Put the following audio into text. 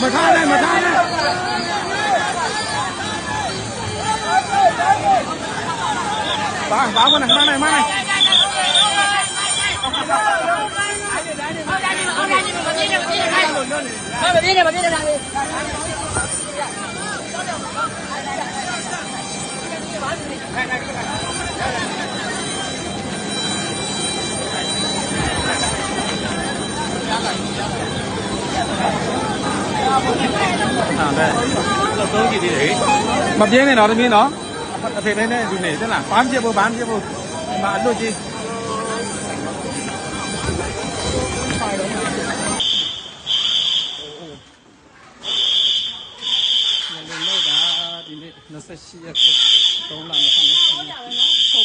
မထားနဲ့ဘာကနဲ့မနိုင်မပြေးနဲ့ဒါလေးမပြင်းနဲ့တော့တမင်းနော်အဖေလေးနဲ့ဒီနေတက်လားဘာမှပြဖို့ဒီမှာအလွတ်ကြီး28ရက်3လ2020